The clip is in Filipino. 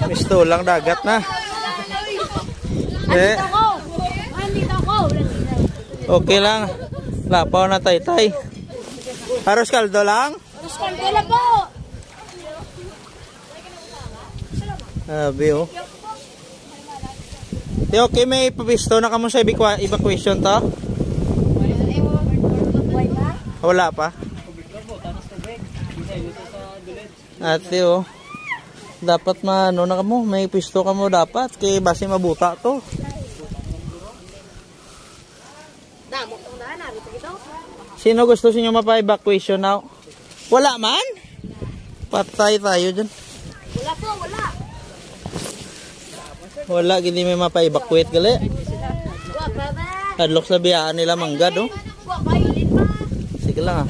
Pisto lang dagat na. Eh. Okay lang. Lapaw na tay-tay. Aros kaldo lang? Aros kaldo lang po. Sabi oh. Okay, may papisto na kamo sa evacuation to? Wala pa? Ate oh. Dapat maano na kamo, may pisto kamo dapat kay base mabuta to. Sino gusto sinyo mapa-evacuation now? Wala man? Patay tayo dyan. Wala po, wala. Wala, hindi may mapa-evacuate gali. Adlok sa biyaan nila manggad oh. Sige lang ah.